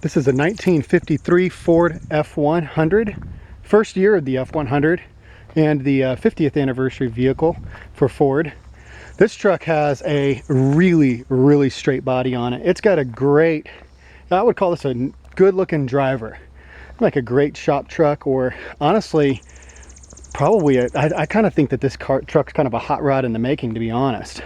This is a 1953 Ford F-100, first year of the F-100 and the 50th anniversary vehicle for Ford. This truck has a really straight body on it. It's got a great, I would call this a good looking driver, like a great shop truck, or honestly probably I kind of think that this truck's kind of a hot rod in the making, to be honest.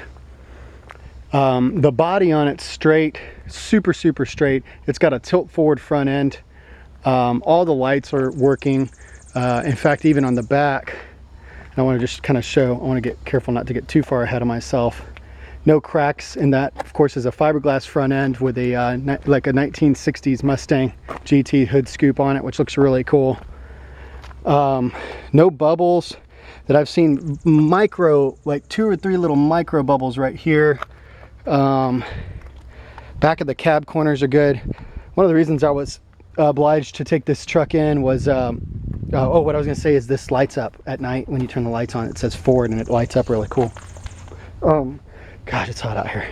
The body on it's straight, super straight. It's got a tilt forward front end. All the lights are working. In fact, even on the back, I want to just kind of show, I want to get careful not to get too far ahead of myself. No cracks in that. Of course, is a fiberglass front end with a like a 1960s Mustang GT hood scoop on it, which looks really cool. No bubbles that I've seen. Micro, like 2 or 3 little micro bubbles right here. Back of the cab corners are good. One of the reasons I was obliged to take this truck in was oh, what I was gonna say is this lights up at night when you turn the lights on. It says Ford and it lights up really cool. God, it's hot out here.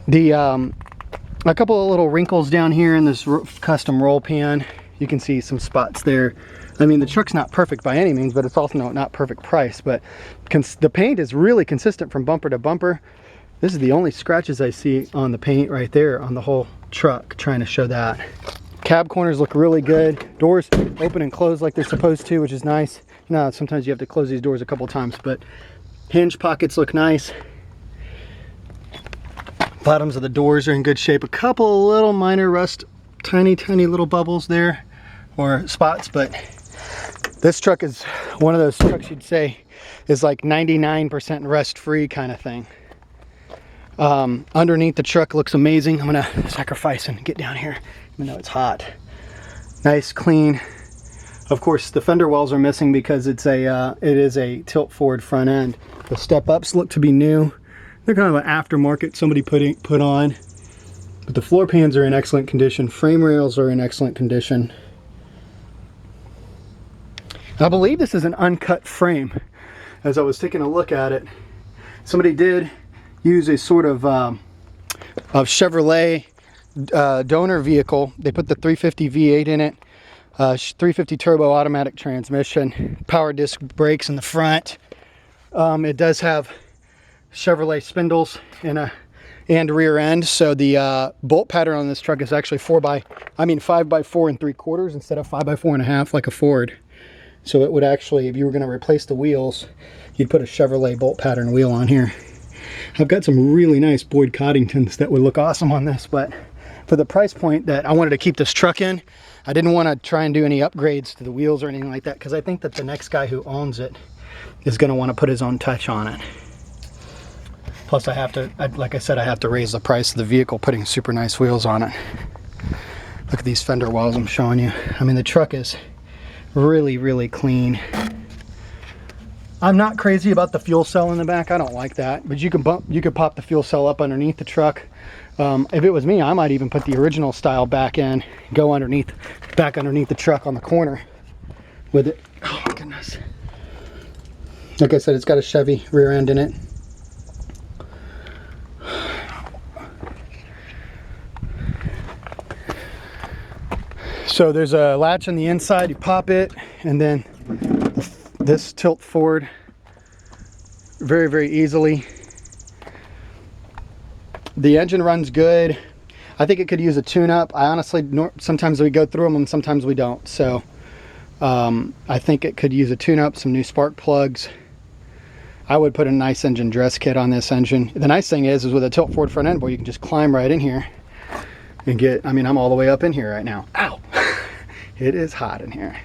The a couple of little wrinkles down here in this custom roll pan. You can see some spots there. I mean, the truck's not perfect by any means, but it's also not perfect price. But the paint is really consistent from bumper to bumper. This is the only scratches I see on the paint right there on the whole truck, trying to show that. Cab corners look really good. Doors open and close like they're supposed to, which is nice. Now, sometimes you have to close these doors a couple times, but hinge pockets look nice. Bottoms of the doors are in good shape. A couple of little minor rust, tiny little bubbles there, or spots, but this truck is one of those trucks you'd say is like 99% rust free kind of thing. Underneath the truck looks amazing. I'm gonna sacrifice and get down here even though it's hot. Nice, clean. Of course, the fender wells are missing because it is a tilt forward front end. The step ups look to be new. They're kind of an aftermarket somebody put on. But the floor pans are in excellent condition. Frame rails are in excellent condition. I believe this is an uncut frame. As I was taking a look at it, somebody did use a sort of Chevrolet donor vehicle. They put the 350 V8 in it, 350 turbo automatic transmission, power disc brakes in the front. It does have Chevrolet spindles and rear end, so the bolt pattern on this truck is actually 5 by 4 3/4 instead of 5 by 4 1/2 like a Ford. So it would actually, if you were going to replace the wheels, you'd put a Chevrolet bolt pattern wheel on here. I've got some really nice Boyd Coddingtons that would look awesome on this, but for the price point that I wanted to keep this truck in, I didn't want to try and do any upgrades to the wheels or anything like that, because I think that the next guy who owns it is going to want to put his own touch on it. Plus I have to, like I said, I have to raise the price of the vehicle putting super nice wheels on it. Look at these fender wells I'm showing you. I mean, the truck is really clean. I'm not crazy about the fuel cell in the back. I don't like that, but you could pop the fuel cell up underneath the truck. If it was me, I might even put the original style back in, go back underneath the truck on the corner with it. Oh my goodness. Like I said, it's got a Chevy rear end in it. So there's a latch on the inside, you pop it, and then this tilt forward very easily. The engine runs good. I think it could use a tune-up. I honestly, sometimes we go through them and sometimes we don't. So I think it could use a tune-up, some new spark plugs. I would put a nice engine dress kit on this engine. The nice thing is with a tilt forward front end, boy, you can just climb right in here and get, I mean, I'm all the way up in here right now. Ow! It is hot in here.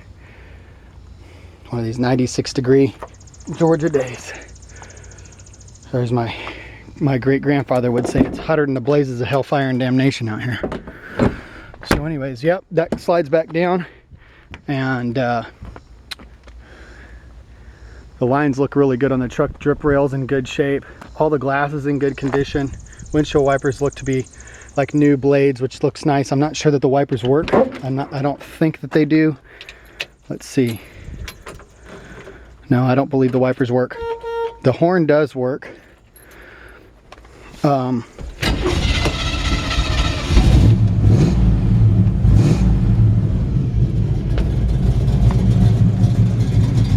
One of these 96-degree Georgia days. There's my great-grandfather would say, it's hotter than the blazes of hellfire and damnation out here. So anyways, yep, that slides back down, and the lines look really good on the truck. Drip rails in good shape. All the glass is in good condition. Windshield wipers look to be like new blades, which looks nice. I'm not sure that the wipers work. I don't think that they do. Let's see. No, I don't believe the wipers work. The horn does work.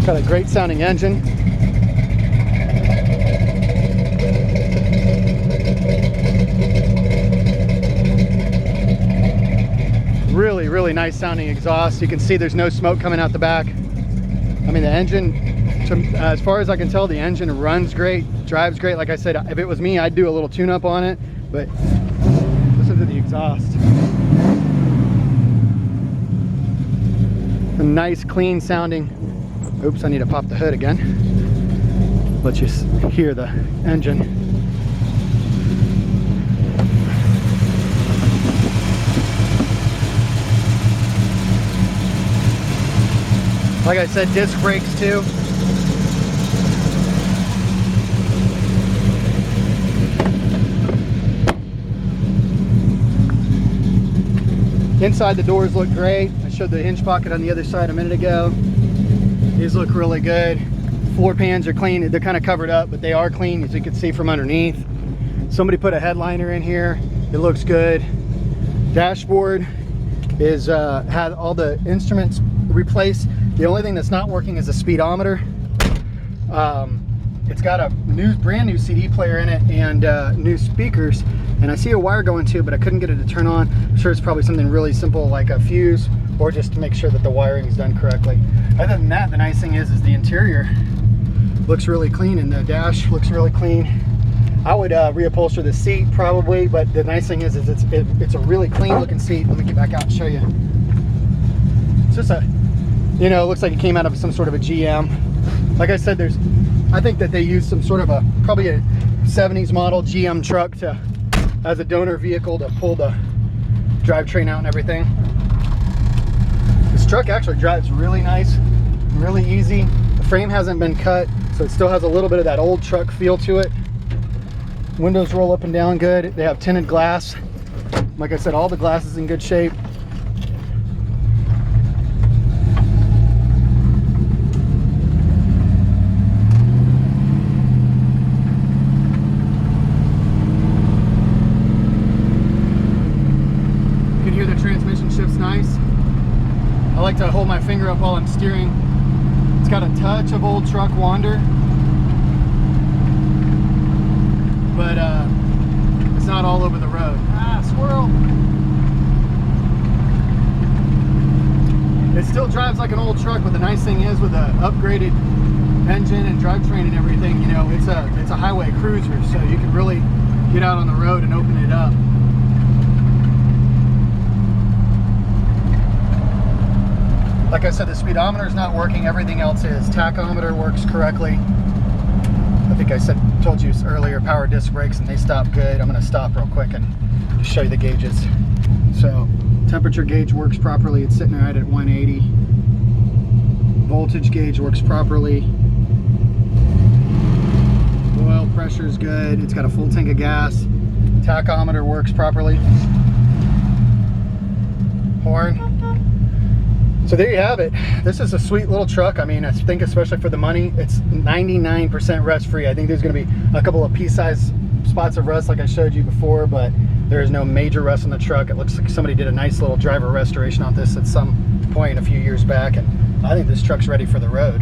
Got a great sounding engine. Really, really nice sounding exhaust. You can see there's no smoke coming out the back. I mean, the engine, as far as I can tell, the engine runs great, drives great. Like I said, if it was me, I'd do a little tune-up on it, but listen to the exhaust. A nice, clean sounding. Oops, I need to pop the hood again. Let you hear the engine. Like I said, disc brakes too. Inside, the doors look great. I showed the hinge pocket on the other side a minute ago. These look really good. Floor pans are clean. They're kind of covered up, but they are clean, as you can see from underneath. Somebody put a headliner in here. It looks good. Dashboard is had all the instruments replaced. The only thing that's not working is the speedometer. It's got a brand new CD player in it and new speakers. And I see a wire going too, but I couldn't get it to turn on. I'm sure it's probably something really simple like a fuse, or just to make sure that the wiring is done correctly. Other than that, the nice thing is the interior looks really clean and the dash looks really clean. I would reupholster the seat probably, but the nice thing is it's a really clean looking seat. Let me get back out and show you. It's just a, you know, it looks like it came out of some sort of a GM. Like I said, I think that they used some sort of probably a 70s model GM truck as a donor vehicle to pull the drivetrain out and everything. This truck actually drives really nice, really easy. The frame hasn't been cut, so it still has a little bit of that old truck feel to it. Windows roll up and down good. They have tinted glass. Like I said, all the glass is in good shape. Transmission shifts nice. I like to hold my finger up while I'm steering. It's got a touch of old truck wander, but it's not all over the road. Ah, squirrel! It still drives like an old truck, but the nice thing is with the upgraded engine and drivetrain and everything, you know, it's a highway cruiser, so you can really get out on the road and open it up. Like I said, the speedometer is not working. Everything else is. Tachometer works correctly. I think I told you earlier, power disc brakes, and they stop good. I'm going to stop real quick and just show you the gauges. So, temperature gauge works properly. It's sitting right at 180. Voltage gauge works properly. Oil pressure is good. It's got a full tank of gas. Tachometer works properly. Horn. So there you have it. This is a sweet little truck. I mean, I think especially for the money, it's 99% rust free. I think there's going to be a couple of pea-sized spots of rust like I showed you before, but there is no major rust on the truck. It looks like somebody did a nice little driver restoration on this at some point a few years back, and I think this truck's ready for the road.